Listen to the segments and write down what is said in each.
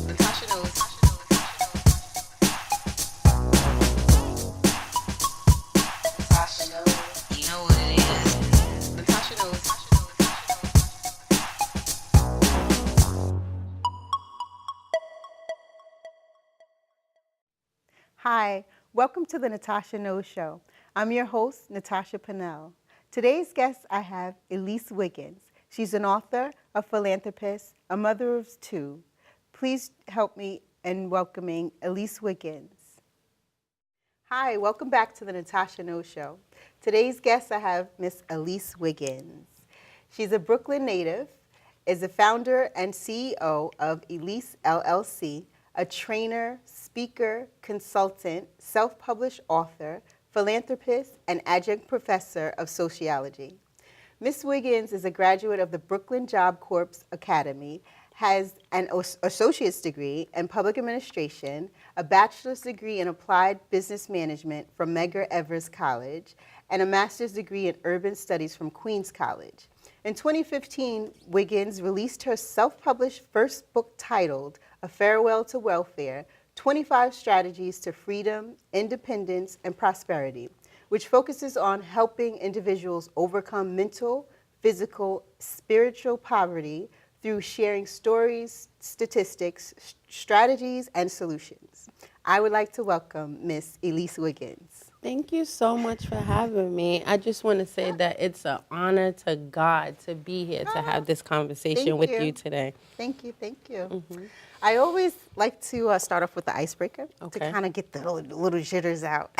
Natasha knows. Natasha knows. You know what it is. Natasha knows. Hi, welcome to the Natasha Knows Show. I'm your host, Natasha Pinnell. Today's guest, I have Elease Wiggins. She's an author, a philanthropist, a mother of two. Please help me in welcoming Elease Wiggins. Hi, welcome back to the Natasha Knows Show. Today's guest, I have Miss Elease Wiggins. She's a Brooklyn native, is the founder and CEO of Elease LLC, a trainer, speaker, consultant, self-published author, philanthropist, and adjunct professor of sociology. Ms. Wiggins is a graduate of the Brooklyn Job Corps Academy, has an associate's degree in public administration, a bachelor's degree in applied business management from Medgar Evers College, and a master's degree in urban studies from Queens College. In 2015, Wiggins released her self-published first book titled A Farewell to Welfare, 25 Strategies to Freedom, Independence, and Prosperity, which focuses on helping individuals overcome mental, physical, spiritual poverty through sharing stories, statistics, strategies, and solutions. I would like to welcome Miss Elease Wiggins. Thank you so much for having me. I just want to say that it's an honor to God to be here to have this conversation with you today. Thank you, thank you. I always like to start off with the icebreaker to kind of get the little jitters out.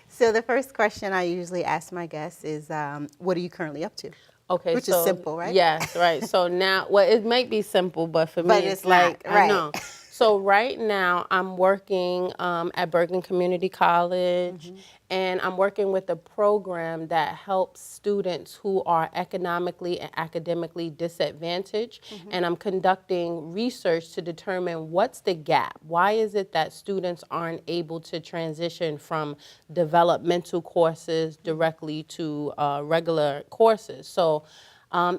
So the first question I usually ask my guests is, what are you currently up to? Okay, Which is simple, right? Yes, right. So now, well, it might be simple, but for me, it's like, I know. So right now, I'm working at Bergen Community College, and I'm working with a program that helps students who are economically and academically disadvantaged, and I'm conducting research to determine what's the gap. Why is it that students aren't able to transition from developmental courses directly to regular courses? So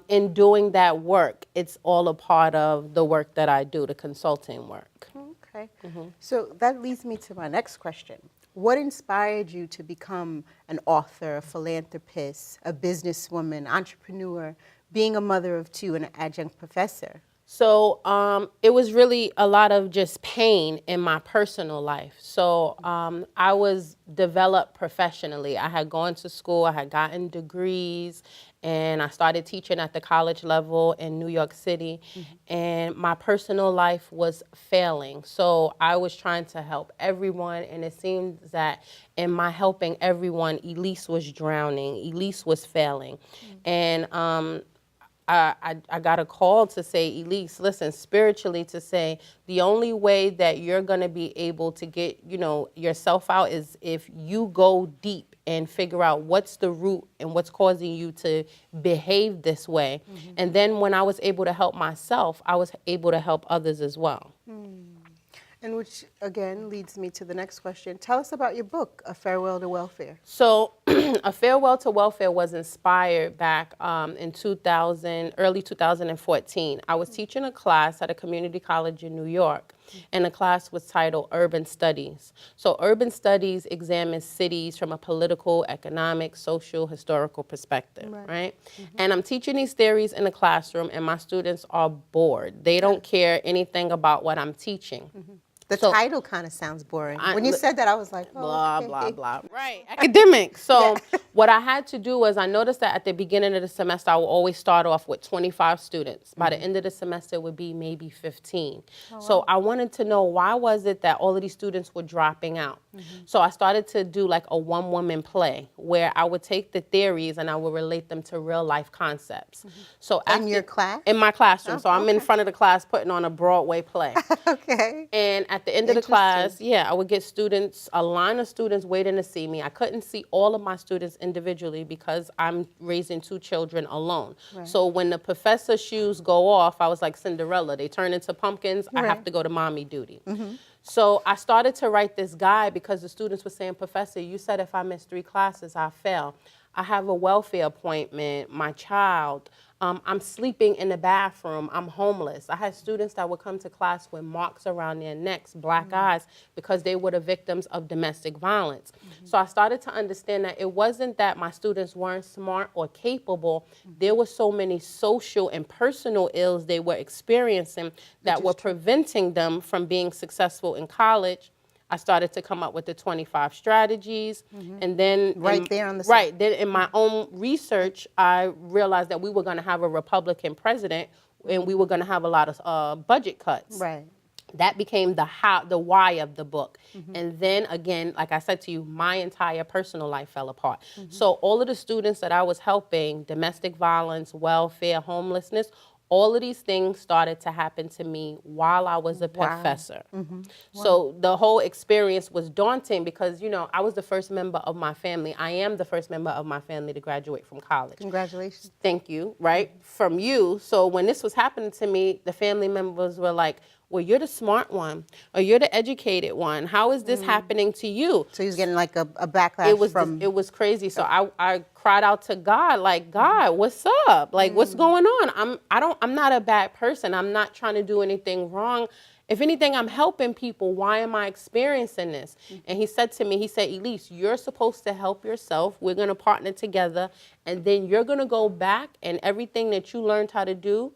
in doing that work, it's all a part of the work that I do, the consulting work. Okay. So that leads me to my next question. What inspired you to become an author, a philanthropist, a businesswoman, entrepreneur, being a mother of two, and an adjunct professor? So it was really a lot of just pain in my personal life. So I was developed professionally. I had gone to school, I had gotten degrees, and I started teaching at the college level in New York City. And my personal life was failing. So I was trying to help everyone, and it seemed that in my helping everyone, Elease was drowning, Elease was failing. And I got a call to say, Elease, listen, spiritually to say, the only way that you're going to be able to get, yourself out is if you go deep and figure out what's the root and what's causing you to behave this way. And then when I was able to help myself, I was able to help others as well. And which, again, leads me to the next question. Tell us about your book, A Farewell to Welfare. So A Farewell to Welfare was inspired back in early 2014. I was teaching a class at a community college in New York, and the class was titled Urban Studies. So Urban Studies examines cities from a political, economic, social, historical perspective, right? And I'm teaching these theories in the classroom, and my students are bored. They don't care anything about what I'm teaching. The title kind of sounds boring. When you said that, I was like, oh, blah, okay. blah, blah. Right, academic. So what I had to do was I noticed that at the beginning of the semester, I would always start off with 25 students. By the end of the semester, it would be maybe 15. So I wanted to know, why was it that all of these students were dropping out? So I started to do like a one-woman play where I would take the theories and I would relate them to real-life concepts. So in your class? In my classroom. So I'm in front of the class putting on a Broadway play. And at the end of the class, I would get students, a line of students waiting to see me. I couldn't see all of my students individually because I'm raising two children alone. So when the professor's shoes go off, I was like Cinderella. They turn into pumpkins. I have to go to mommy duty. So I started to write this guide because the students were saying, Professor, you said if I miss 3 classes, I fail. I have a welfare appointment, my child, I'm sleeping in the bathroom. I'm homeless. I had students that would come to class with marks around their necks, black eyes, because they were the victims of domestic violence. So I started to understand that it wasn't that my students weren't smart or capable. There were so many social and personal ills they were experiencing that were preventing them from being successful in college. I started to come up with the 25 strategies, and then then in my own research, I realized that we were going to have a Republican president, and we were going to have a lot of budget cuts. Right. That became the why of the book. And then again, like I said to you, my entire personal life fell apart. So all of the students that I was helping, domestic violence, welfare, homelessness, all of these things started to happen to me while I was a professor. So the whole experience was daunting because, you know, I was the first member of my family. I am the first member of my family to graduate from college. Congratulations. Thank you, right? From you. So when this was happening to me, the family members were like, well, you're the smart one, or you're the educated one. How is this happening to you? So he was getting like a backlash from... It was crazy. So I cried out to God, like, God, what's up? Like, what's going on? I'm not a bad person. I'm not trying to do anything wrong. If anything, I'm helping people. Why am I experiencing this? And he said to me, he said, Elease, you're supposed to help yourself. We're going to partner together. And then you're going to go back and everything that you learned how to do,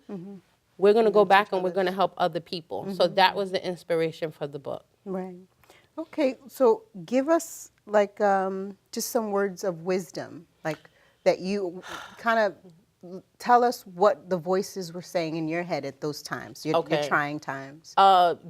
we're going to go back and we're going to help other people. So that was the inspiration for the book. Right. Okay. So give us like just some words of wisdom, like that you kind of tell us what the voices were saying in your head at those times, your trying times.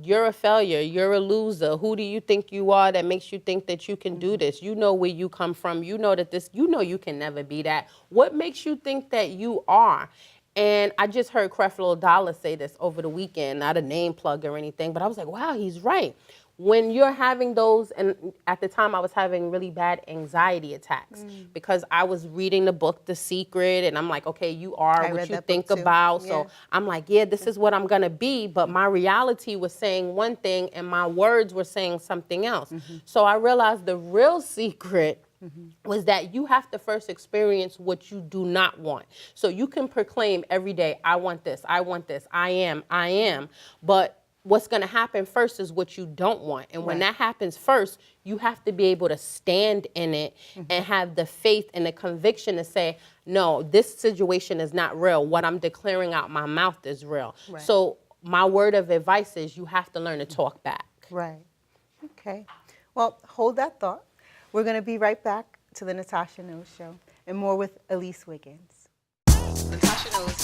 You're a failure. You're a loser. Who do you think you are that makes you think that you can do this? You know where you come from. You know that you know you can never be that. What makes you think that you are? And I just heard Creflo Dollar say this over the weekend, not a name plug or anything, but I was like, wow, he's right. When you're having those, and at the time I was having really bad anxiety attacks because I was reading the book, The Secret, and I'm like, okay, you are what you think about. So I'm like, yeah, this is what I'm going to be. But my reality was saying one thing and my words were saying something else. So I realized the real secret was that you have to first experience what you do not want. So you can proclaim every day, I want this, I want this, I am. But what's going to happen first is what you don't want. And when that happens first, you have to be able to stand in it and have the faith and the conviction to say, no, this situation is not real. What I'm declaring out my mouth is real. So my word of advice is you have to learn to talk back. Right. Okay. Well, hold that thought. We're going to be right back to the Natacha Knows Show and more with Elease Wiggins. Natacha knows.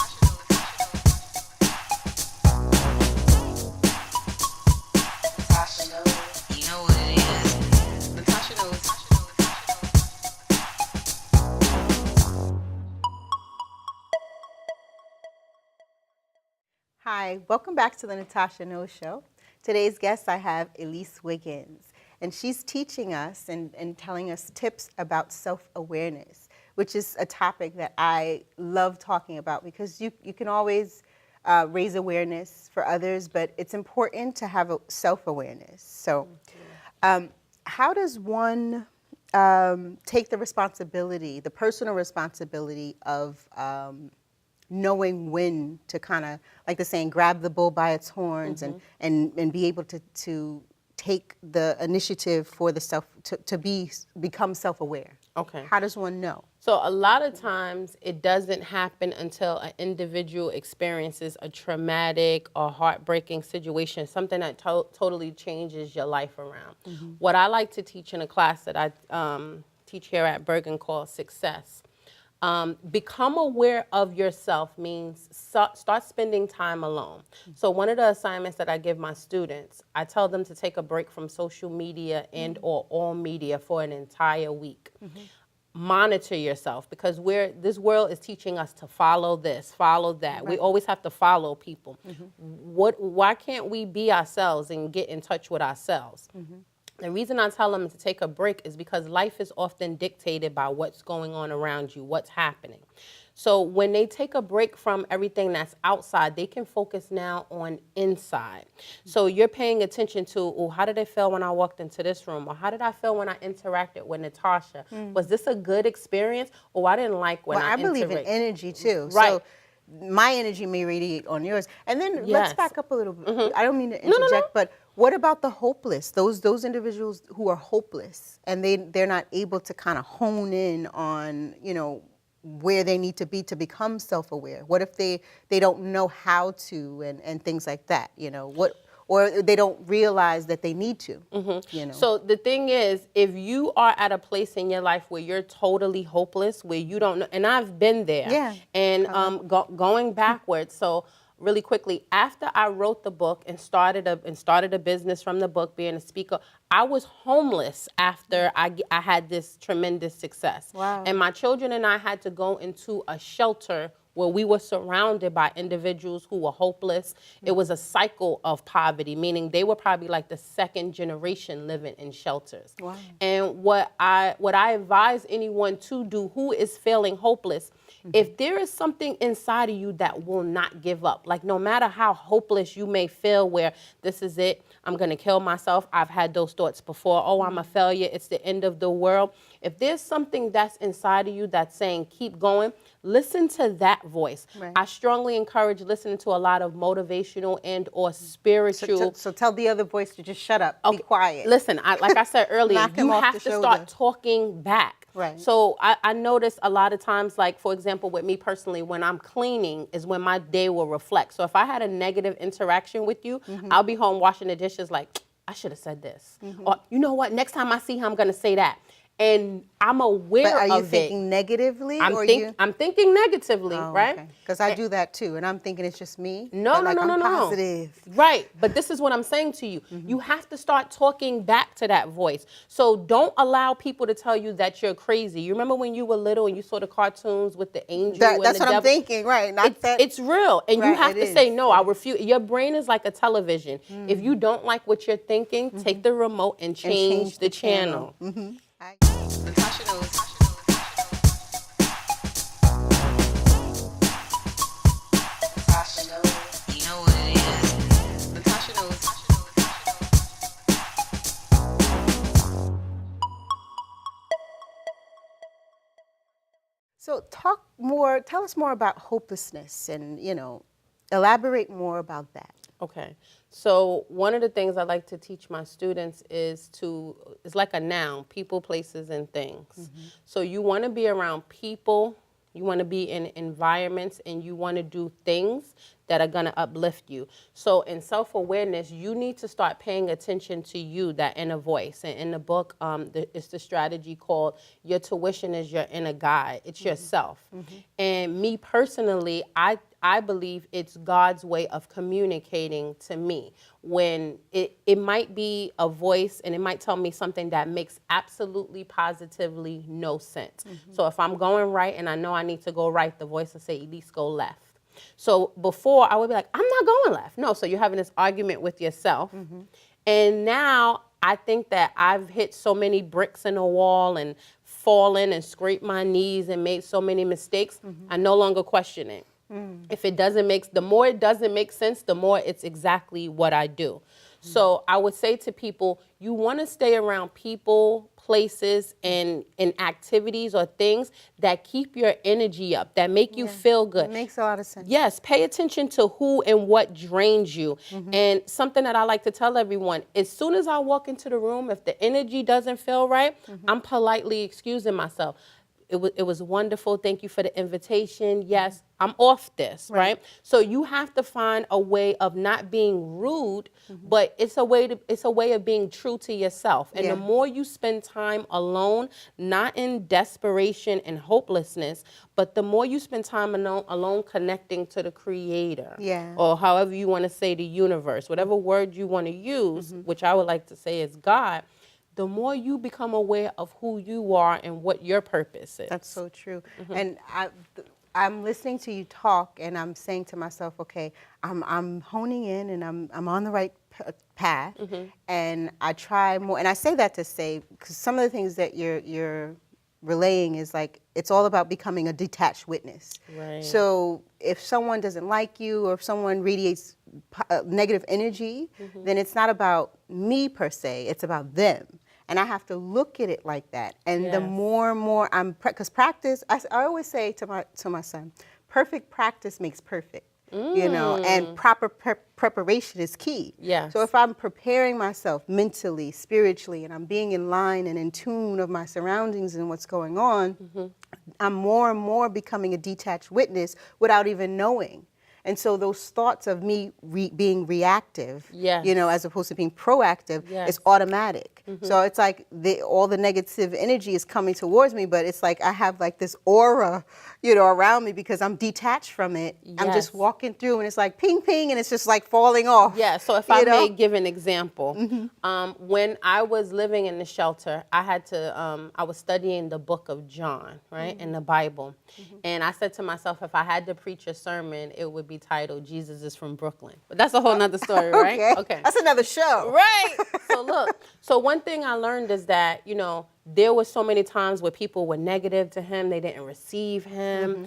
Natacha knows. You know what it is. Natacha knows. Hi, welcome back to the Natacha Knows Show. Today's guest, I have Elease Wiggins. And she's teaching us and telling us tips about self-awareness, which is a topic that I love talking about because you can always raise awareness for others, but it's important to have a self-awareness. So how does one take the responsibility, the personal responsibility of knowing when to kind of, like the saying, grab the bull by its horns and be able to take the initiative for the become self-aware? Okay. How does one know? So a lot of times it doesn't happen until an individual experiences a traumatic or heartbreaking situation, something that totally changes your life around. What I like to teach in a class that I teach here at Bergen called Success. Become aware of yourself means start spending time alone. So one of the assignments that I give my students, I tell them to take a break from social media and or all media for an entire week. Monitor yourself because this world is teaching us to follow this, follow that. We always have to follow people. Why can't we be ourselves and get in touch with ourselves? The reason I tell them to take a break is because life is often dictated by what's going on around you, what's happening. So when they take a break from everything that's outside, they can focus now on inside. So you're paying attention to, oh, how did I feel when I walked into this room? Or how did I feel when I interacted with Natacha? Was this a good experience? Or I didn't like when I believe in energy too. Right. So my energy may radiate on yours. And then let's Yes. back up a little bit. I don't mean to interject, but what about the hopeless? Those individuals who are hopeless and they're not able to kind of hone in on, where they need to be to become self-aware. What if they don't know how to and things like that, or they don't realize that they need to, So the thing is, if you are at a place in your life where you're totally hopeless, where you don't know, and I've been there, Yeah. and going backwards. So really quickly, after I wrote the book and started a business from the book, being a speaker, I was homeless after I had this tremendous success. Wow. And my children and I had to go into a shelter where we were surrounded by individuals who were hopeless. It was a cycle of poverty, meaning they were probably like the second generation living in shelters. Wow. And what I advise anyone to do who is feeling hopeless, if there is something inside of you that will not give up, like no matter how hopeless you may feel, where this is it, I'm going to kill myself. I've had those thoughts before. Oh, I'm a failure. It's the end of the world. If there's something that's inside of you that's saying keep going, listen to that voice. Right. I strongly encourage listening to a lot of motivational and or spiritual. So tell the other voice to just shut up, be quiet. Listen, like I said earlier, Knock him you off have the to shoulder. start talking back. Right. So I notice a lot of times, like for example, with me personally, when I'm cleaning is when my day will reflect. So if I had a negative interaction with you, I'll be home washing the dishes like, I should have said this. Or you know what, next time I see him, I'm going to say that. And I'm aware But are you of thinking it. negatively? I'm thinking negatively, right? Because I do that too, and I'm thinking it's just me. No, but no, I'm no. positive. Right, but this is what I'm saying to you. You have to start talking back to that voice. So don't allow people to tell you that you're crazy. You remember when you were little and you saw the cartoons with the angel and That's the what I'm devil? thinking, right? Not that. It's real, and you Right, have it to say is. no. I refuse. Your brain is like a television. If you don't like what you're thinking, take the remote and change the channel. Natasha knows. Natasha knows. You know what it is. Natasha knows. So tell us more about hopelessness and, elaborate more about that. Okay. So one of the things I like to teach my students is like a noun, people, places, and things. So you want to be around people, you want to be in environments, and you want to do things that are going to uplift you. So in self-awareness, you need to start paying attention to you, that inner voice. And in the book, it's the strategy called Your Tuition is Your Inner Guide. It's yourself. And me personally, I believe it's God's way of communicating to me when it might be a voice and it might tell me something that makes absolutely positively no sense. So if I'm going right and I know I need to go right, the voice will say, Elise, go left. So before I would be like, I'm not going left. No, so you're having this argument with yourself. And now I think that I've hit so many bricks in a wall and fallen and scraped my knees and made so many mistakes, I no longer question it. If it doesn't the more it doesn't make sense, the more it's exactly what I do. So I would say to people, you want to stay around people, places, and activities or things that keep your energy up, that make you feel good. It makes a lot of sense. Yes, pay attention to who and what drains you. And something that I like to tell everyone, as soon as I walk into the room, if the energy doesn't feel right, I'm politely excusing myself. It was wonderful. Thank you for the invitation. Yes, I'm off this, right? So you have to find a way of not being rude, but it's a way of being true to yourself. And the more you spend time alone, not in desperation and hopelessness, but the more you spend time alone connecting to the Creator, or however you want to say the universe, whatever word you want to use, which I would like to say is God, the more you become aware of who you are and what your purpose is. That's so true. And I'm listening to you talk, and I'm saying to myself, okay, I'm honing in, and I'm on the right path, and I try more. And I say that to say, because some of the things that you're relaying is like, it's all about becoming a detached witness. Right. So if someone doesn't like you, or if someone radiates negative energy, then it's not about me per se, it's about them. And I have to look at it like that. And the more and more because practice, I always say to my son, perfect practice makes perfect. And proper preparation is key. Yes. So if I'm preparing myself mentally, spiritually, and I'm being in line and in tune of my surroundings and what's going on, I'm more and more becoming a detached witness without even knowing. And so those thoughts of me being reactive, Yes. as opposed to being proactive, Yes. is automatic. So it's like all the negative energy is coming towards me, but it's like I have like this aura, around me because I'm detached from it. I'm just Yes. walking through and it's like ping, ping, and it's just like falling off. Yeah, so if I may give an example, when I was living in the shelter, I was studying the book of John, right, in the Bible. And I said to myself, if I had to preach a sermon, it would be titled, Jesus is from Brooklyn. But that's a whole nother story, right? Okay. That's another show. Right. So look, so one thing I learned is that, there were so many times where people were negative to him. They didn't receive him.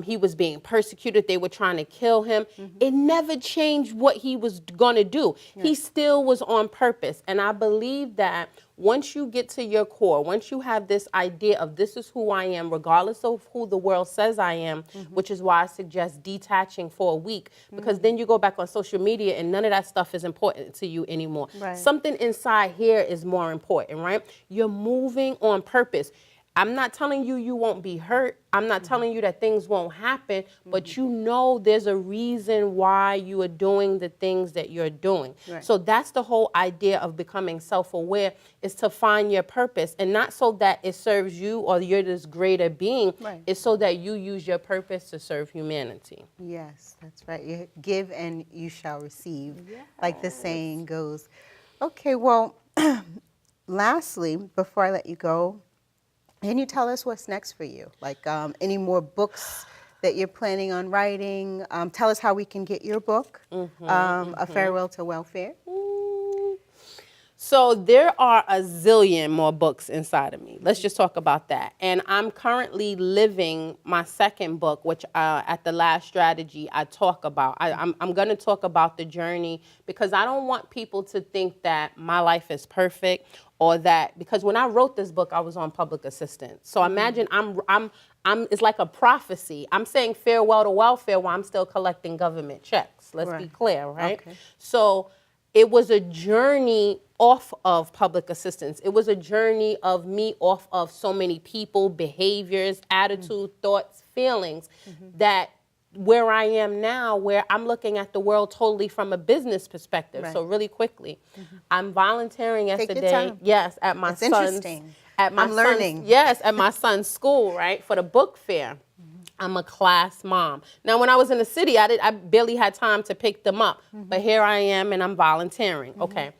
He was being persecuted. They were trying to kill him. It never changed what he was going to do. Yeah. He still was on purpose. And I believe that once you get to your core, once you have this idea of this is who I am, regardless of who the world says I am, which is why I suggest detaching for a week, because then you go back on social media and none of that stuff is important to you anymore. Right. Something inside here is more important, right? You're moving on purpose. I'm not telling you you won't be hurt. I'm not telling you that things won't happen, but there's a reason why you are doing the things that you're doing. Right. So that's the whole idea of becoming self-aware, is to find your purpose, and not so that it serves you or you're this greater being. Right. It's so that you use your purpose to serve humanity. Yes, that's right. You give and you shall receive, like the saying goes. Okay, well, lastly, before I let you go, can you tell us what's next for you? Like any more books that you're planning on writing? Tell us how we can get your book, A Farewell to Welfare. So there are a zillion more books inside of me. Let's just talk about that. And I'm currently living my second book, which at the last strategy I talk about. I'm going to talk about the journey, because I don't want people to think that my life is perfect, or that, because when I wrote this book, I was on public assistance. So imagine it's like a prophecy. I'm saying farewell to welfare while I'm still collecting government checks. Let's be clear, right? Okay. So it was a journey off of public assistance. It was a journey of me off of so many people, behaviors, attitude, thoughts, feelings, that where I am now, where I'm looking at the world totally from a business perspective. Right. So really quickly, I'm volunteering yesterday. Yes, at my son's. Interesting. At my I'm learning. At my son's school, right, for the book fair. I'm a class mom. Now, when I was in the city, I barely had time to pick them up, but here I am and I'm volunteering. Okay.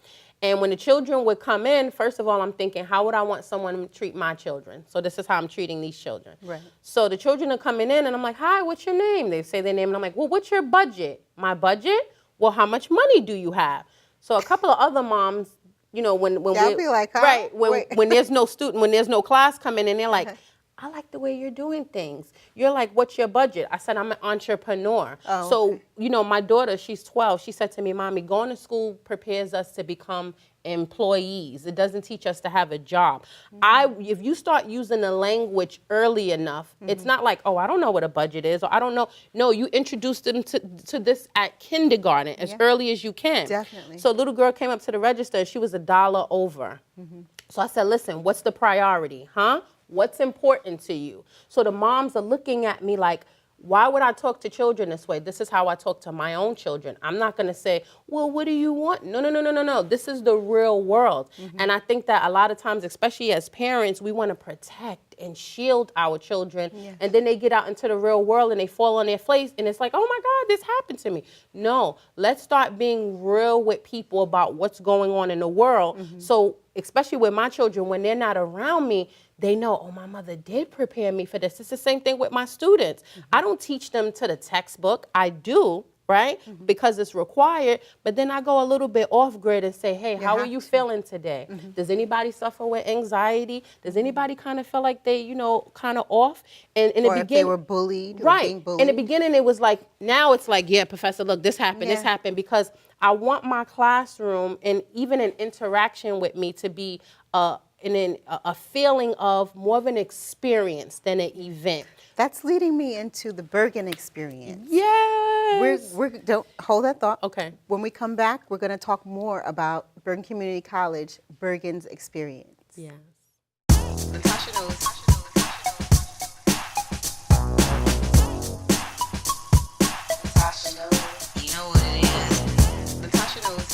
And when the children would come in, first of all, I'm thinking, how would I want someone to treat my children? So this is how I'm treating these children. Right. So the children are coming in and I'm like, hi, what's your name? They say their name and I'm like, well, what's your budget? My budget? Well, how much money do you have? So a couple of other moms, when they'll be like, huh? Right, when there's no student, when there's no class coming in, they're like, I like the way you're doing things. You're like, what's your budget? I said, I'm an entrepreneur. Oh, so, okay. My daughter, she's 12. She said to me, Mommy, going to school prepares us to become employees. It doesn't teach us to have a job. If you start using the language early enough, it's not like, oh, I don't know what a budget is, or I don't know. No, you introduce them to this at kindergarten as early as you can. Definitely. So a little girl came up to the register and she was $1 over. So I said, listen, what's the priority, huh? What's important to you? So the moms are looking at me like, why would I talk to children this way? This is how I talk to my own children. I'm not going to say, well, what do you want? No. This is the real world. And I think that a lot of times, especially as parents, we want to protect and shield our children. Yes. And then they get out into the real world and they fall on their face. And it's like, oh, my God, this happened to me. No, let's start being real with people about what's going on in the world. So especially with my children, when they're not around me, they know, oh, my mother did prepare me for this. It's the same thing with my students. I don't teach them to the textbook. I do, right? Because it's required. But then I go a little bit off grid and say, hey, how are you feeling today? Does anybody suffer with anxiety? Does anybody kind of feel like they, kind of off? And in the beginning, if they were bullied. Right. Being bullied. In the beginning, it was like, now it's like, yeah, Professor, look, this happened, because I want my classroom and even an interaction with me to be a feeling of more of an experience than an event. That's leading me into the Bergen experience. Yes. Don't hold that thought. Okay. When we come back, we're going to talk more about Bergen Community College, Bergen's experience. Yes. Natacha knows. Natacha knows. You know what it is. Natacha knows.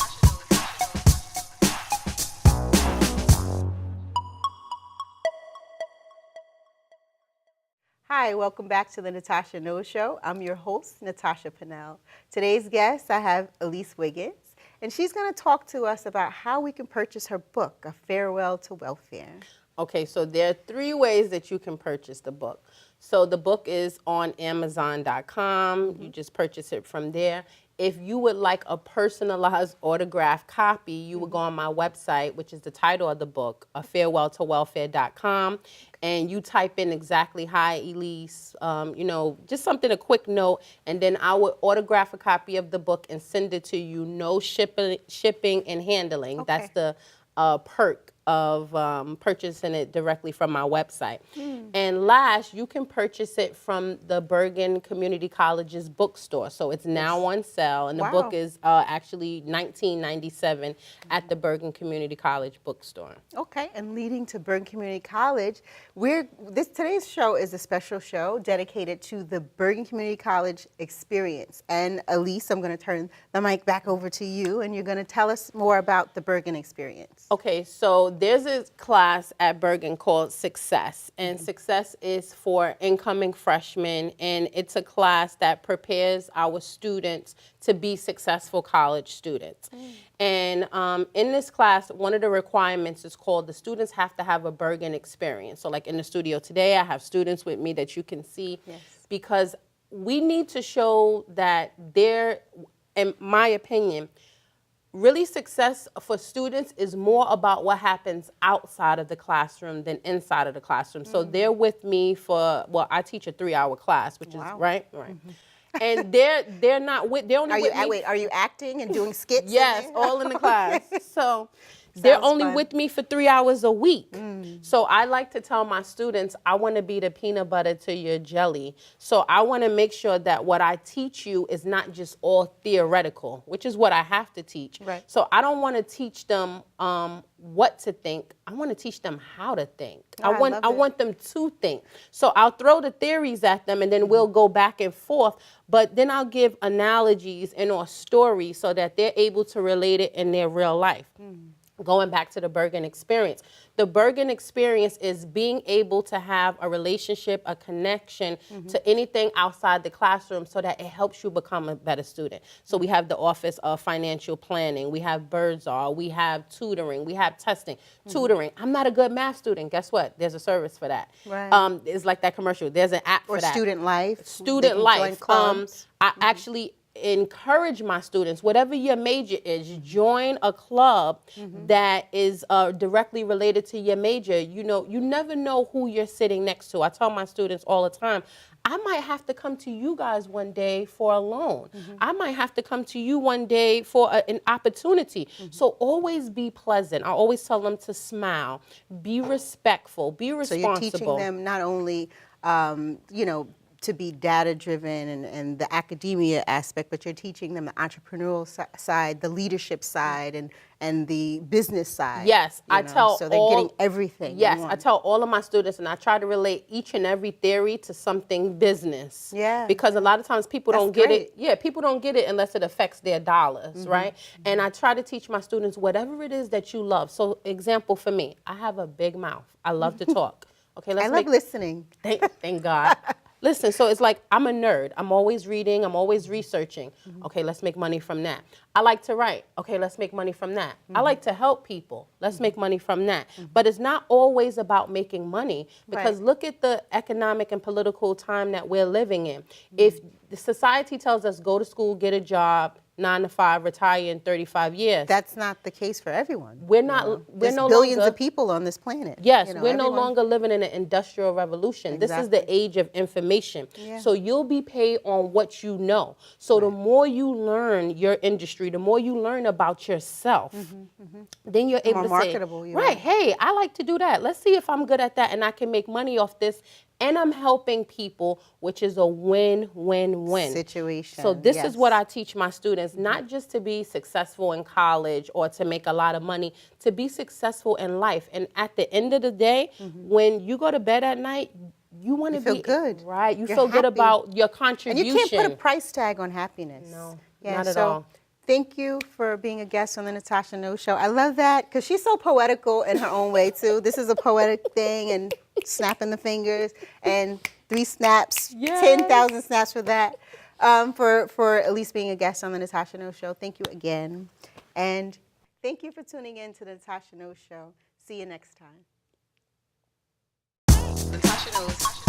Hi, welcome back to the Natacha Knows Show. I'm your host, Natacha Pinnell. Today's guest, I have Elease Wiggins, and she's going to talk to us about how we can purchase her book, A Farewell to Welfare. Okay, so there are 3 ways that you can purchase the book. So the book is on Amazon.com. You just purchase it from there. If you would like a personalized autographed copy, you would go on my website, which is the title of the book, afarewelltowelfare.com, and you type in exactly, hi, Elease, just something, a quick note, and then I would autograph a copy of the book and send it to you, no shipping and handling. Okay. That's the perk of purchasing it directly from my website. And last, you can purchase it from the Bergen Community College's bookstore. So it's now on sale, and the book is actually $19.97 at the Bergen Community College bookstore. Okay, and leading to Bergen Community College, today's show is a special show dedicated to the Bergen Community College experience. And Elease, I'm going to turn the mic back over to you, and you're going to tell us more about the Bergen experience. Okay, so there's a class at Bergen called Success, and Success is for incoming freshmen, and it's a class that prepares our students to be successful college students. And in this class, one of the requirements is called the students have to have a Bergen experience. So like in the studio today, I have students with me that you can see, because we need to show that they're, in my opinion, really success for students is more about what happens outside of the classroom than inside of the classroom. So they're with me for, I teach a 3-hour class, which is, right? And they're not with, they're only with me. Wait, are you acting and doing skits? Yes, all in the class. So they're only fun. with me for 3 hours a week. So I like to tell my students, I want to be the peanut butter to your jelly. So I want to make sure that what I teach you is not just all theoretical, which is what I have to teach. Right. So I don't want to teach them what to think. I want to teach them how to think. I want them to think. So I'll throw the theories at them, and then we'll go back and forth. But then I'll give analogies and or stories so that they're able to relate it in their real life. Going back to the Bergen experience. The Bergen experience is being able to have a relationship, a connection to anything outside the classroom so that it helps you become a better student. So we have the Office of Financial Planning, we have Birdsall, we have tutoring, we have testing. Tutoring, I'm not a good math student. Guess what? There's a service for that. Right. It's like that commercial. There's an app for that. Or student life. Student life. Clubs. I actually encourage my students, whatever your major is, join a club that is directly related to your major. You know, you never know who you're sitting next to. I tell my students all the time, I might have to come to you guys one day for a loan. I might have to come to you one day for an opportunity. So always be pleasant. I always tell them to smile, be respectful, be responsible. So you're teaching them not only, to be data-driven and the academia aspect, but you're teaching them the entrepreneurial side, the leadership side, and the business side. Yes, so they're getting everything. Yes, I tell all of my students, and I try to relate each and every theory to something business. Yeah. Because a lot of times people don't get it. Yeah, people don't get it unless it affects their dollars, right? And I try to teach my students whatever it is that you love. So, example for me, I have a big mouth. I love to talk. Okay, I love listening. Thank God. Listen, so it's like I'm a nerd. I'm always reading. I'm always researching. Okay, let's make money from that. I like to write. Okay, let's make money from that. I like to help people. Let's make money from that. But it's not always about making money, because look at the economic and political time that we're living in. If the society tells us go to school, get a job, 9 to 5, retire in 35 years. That's not the case for everyone. We're not. We're There's no billions longer, of people on this planet. Yes, we're no everyone- longer living in an industrial revolution. This is the age of information. Yeah. So you'll be paid on what you know. So the more you learn your industry, the more you learn about yourself, then you're able more to marketable say, you are. right, hey, I like to do that. Let's see if I'm good at that and I can make money off this. And I'm helping people, which is a win-win-win Situation, So this yes. is what I teach my students, not just to be successful in college or to make a lot of money, to be successful in life. And at the end of the day, when you go to bed at night, you want to feel be good. right. You You're feel good happy. about your And contribution. you can't put a price tag on happiness. No, Yeah, not at so all. thank you for being a guest on the Natacha No Show. I love that because she's so poetical in her own way too. This is a poetic thing, and snapping the fingers and 3 snaps, Yes. 10,000 snaps for that. For Elease being a guest on the Natacha No Show. Thank you again, and thank you for tuning in to the Natacha No Show. See you next time. Natacha knows.